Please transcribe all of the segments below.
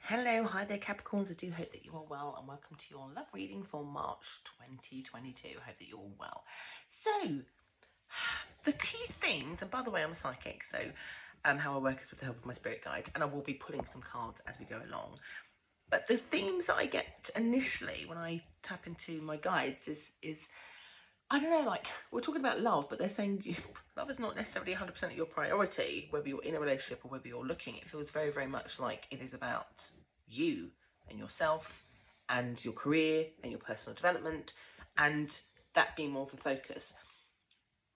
Hello, hi there Capricorns. I do hope that you are well and welcome to your love reading for March 2022. I hope that you're all well. So, the key themes, and by the way, I'm a psychic, so how I work is with the help of my spirit guides, and I will be pulling some cards as we go along. But the themes that I get initially when I tap into my guides is I don't know, like, we're talking about love, but they're saying love is not necessarily 100% your priority, whether you're in a relationship or whether you're looking. It feels very, very much like it is about you and yourself and your career and your personal development, and that being more of a focus.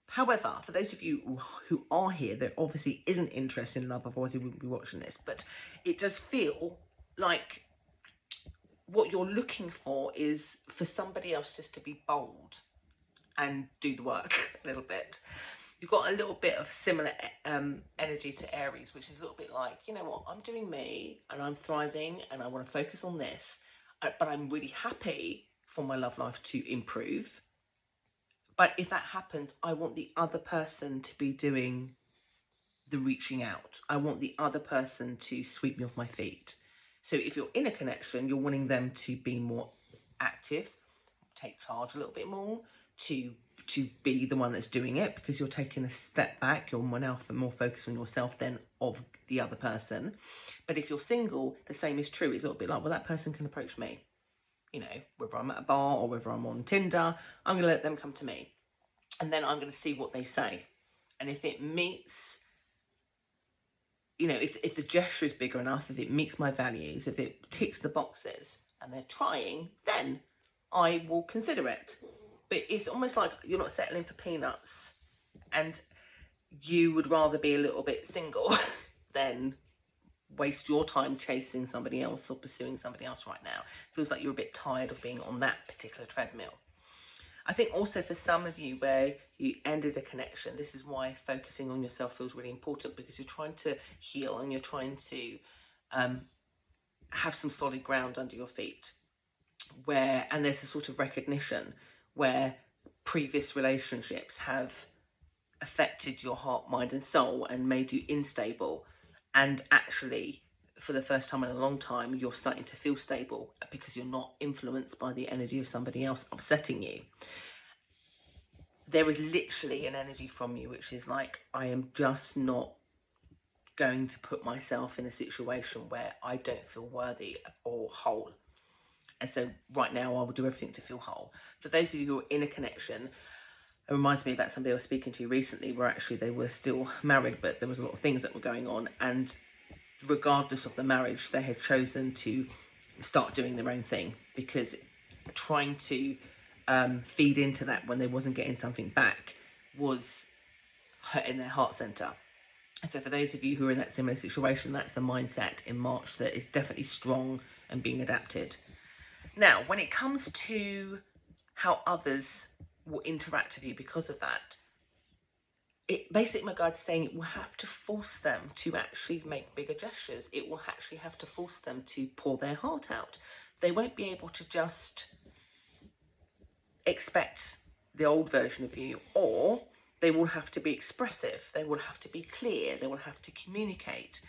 However, for those of you who are here, there obviously isn't interest in love, otherwise you wouldn't be watching this, but it does feel like what you're looking for is for somebody else just to be bold and do the work a little bit. You've got a little bit of similar energy to Aries, which is a little bit like, you know what, I'm doing me and I'm thriving and I want to focus on this, but I'm really happy for my love life to improve. But if that happens, I want the other person to be doing the reaching out. I want the other person to sweep me off my feet. So if you're in a connection, you're wanting them to be more active, take charge a little bit more, to be the one that's doing it, because you're taking a step back. You're more focused on yourself than of the other person. But if you're single, the same is true. It's a little bit like, well, that person can approach me. You know, whether I'm at a bar or whether I'm on Tinder, I'm going to let them come to me. And then I'm going to see what they say. And if it meets, you know, if the gesture is bigger enough, if it meets my values, if it ticks the boxes and they're trying, then I will consider it. But it's almost like you're not settling for peanuts, and you would rather be a little bit single than waste your time chasing somebody else or pursuing somebody else right now. It feels like you're a bit tired of being on that particular treadmill. I think also for some of you where you ended a connection, this is why focusing on yourself feels really important, because you're trying to heal and you're trying to have some solid ground under your feet. And there's a sort of recognition where previous relationships have affected your heart, mind and soul and made you unstable, and actually for the first time in a long time you're starting to feel stable because you're not influenced by the energy of somebody else upsetting you. There is literally an energy from you which is like, I am just not going to put myself in a situation where I don't feel worthy or whole. And so right now I will do everything to feel whole. For those of you who are in a connection, it reminds me about somebody I was speaking to recently where actually they were still married, but there was a lot of things that were going on. And regardless of the marriage, they had chosen to start doing their own thing, because trying to feed into that when they wasn't getting something back was hurting their heart center. And so for those of you who are in that similar situation, that's the mindset in March that is definitely strong and being adapted. Now, when it comes to how others will interact with you because of that, basically my guide's saying it will have to force them to actually make bigger gestures. It will actually have to force them to pour their heart out. They won't be able to just expect the old version of you, or they will have to be expressive. They will have to be clear. They will have to communicate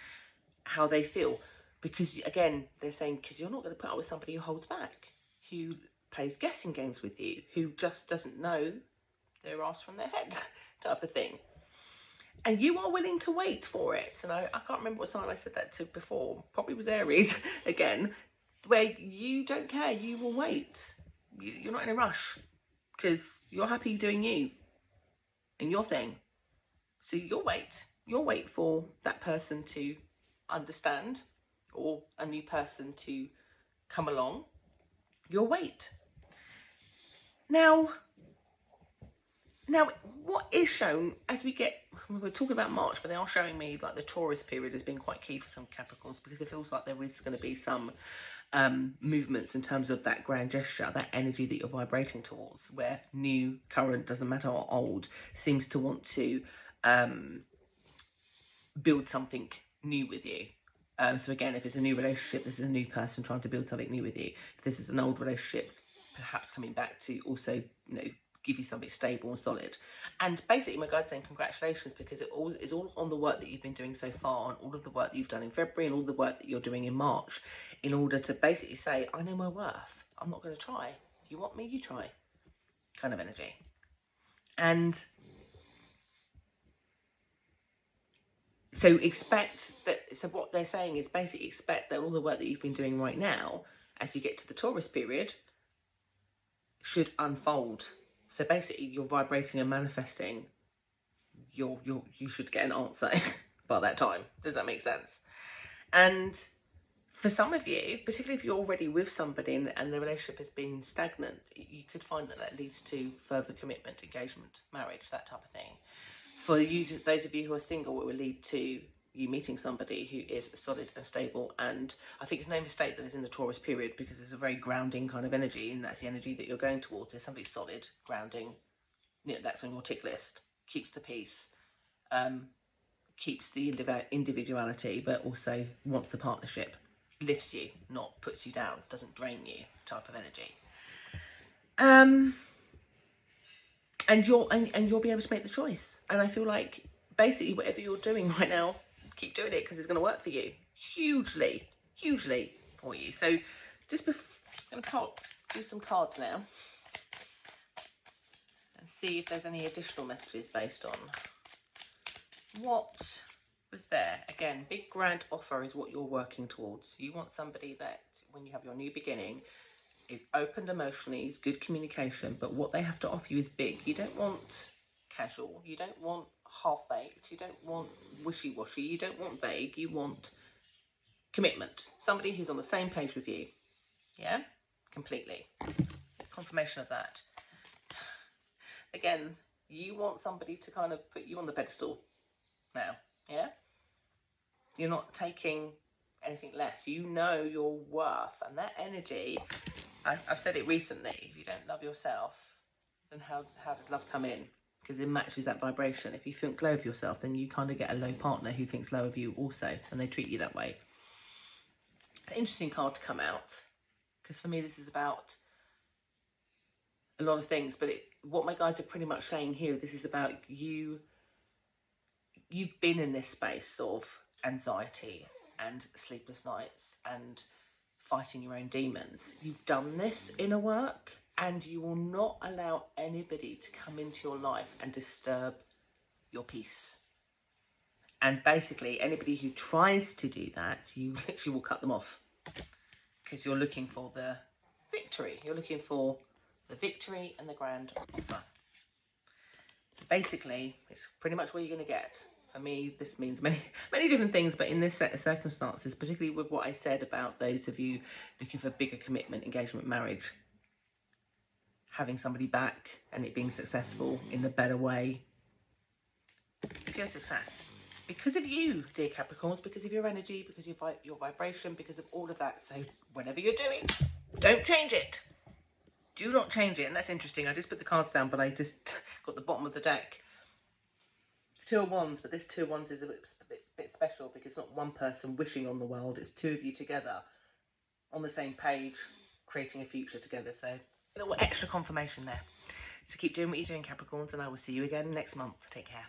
how they feel. Because again, they're saying, because you're not going to put up with somebody who holds back, who plays guessing games with you, who just doesn't know their ass from their head type of thing. And you are willing to wait for it. And I can't remember what sign I said that to before. Probably was Aries again, where you don't care. You will wait. You're not in a rush because you're happy doing you and your thing. So you'll wait. You'll wait for that person to understand, or a new person to come along. You'll wait. Now, what is shown as we're talking about March, but they are showing me like the Taurus period has been quite key for some Capricorns, because it feels like there is going to be some movements in terms of that grand gesture, that energy that you're vibrating towards, where new, current, doesn't matter, or old, seems to want to build something new with you. So again, if it's a new relationship, this is a new person trying to build something new with you. If this is an old relationship, perhaps coming back to also, give you something stable and solid. And basically my guide's saying congratulations, because it is all on the work that you've been doing so far, and all of the work that you've done in February and all the work that you're doing in March in order to basically say, I know my worth. I'm not going to try. You want me, you try. Kind of energy. And so expect that, so what they're saying is basically expect that all the work that you've been doing right now, as you get to the Taurus period, should unfold. So basically you're vibrating and manifesting, you should get an answer by that time. Does that make sense? And for some of you, particularly if you're already with somebody and the relationship has been stagnant, you could find that that leads to further commitment, engagement, marriage, that type of thing. For you, those of you who are single, it will lead to you meeting somebody who is solid and stable. And I think it's no mistake that it's in the Taurus period, because there's a very grounding kind of energy, and that's the energy that you're going towards. There's something solid, grounding. You know, that's on your tick list. Keeps the peace, keeps the individuality, but also wants the partnership. Lifts you, not puts you down, doesn't drain you, type of energy. And you'll be able to make the choice. And I feel like basically whatever you're doing right now, keep doing it, because it's going to work for you hugely for you. So just I'm going to do some cards now and see if there's any additional messages based on what was there. Again, big grand offer is what you're working towards. You want somebody that, when you have your new beginning, is open emotionally, is good communication, but what they have to offer you is big. You don't want casual, you don't want half-baked, you don't want wishy-washy, you don't want vague, you want commitment. Somebody who's on the same page with you. Yeah? Completely. Confirmation of that. Again, you want somebody to kind of put you on the pedestal now. Yeah? You're not taking anything less. You know your worth, and that energy, I've said it recently, if you don't love yourself, then how does love come in? Because it matches that vibration. If you think low of yourself, then you kind of get a low partner who thinks low of you also, and they treat you that way. It's an interesting card to come out, because for me this is about a lot of things, but what my guides are pretty much saying here, this is about you've been in this space of anxiety and sleepless nights and fighting your own demons. You've done this inner work, and you will not allow anybody to come into your life and disturb your peace. And basically anybody who tries to do that, you literally will cut them off, because you're looking for the victory. You're looking for the victory and the grand offer. Basically, it's pretty much what you're going to get. For me, this means many different things, but in this set of circumstances, particularly with what I said about those of you looking for bigger commitment, engagement, marriage, having somebody back and it being successful in the better way, pure success. Because of you, dear Capricorns, because of your energy, because of your vibration, because of all of that. So whatever you're doing, don't change it. Do not change it. And that's interesting. I just put the cards down, but I just got the bottom of the deck. Two of Wands, but this Two of Wands is a bit special, because it's not one person wishing on the world. It's two of you together on the same page, creating a future together. So a little extra confirmation there. So keep doing what you're doing, Capricorns, and I will see you again next month. Take care.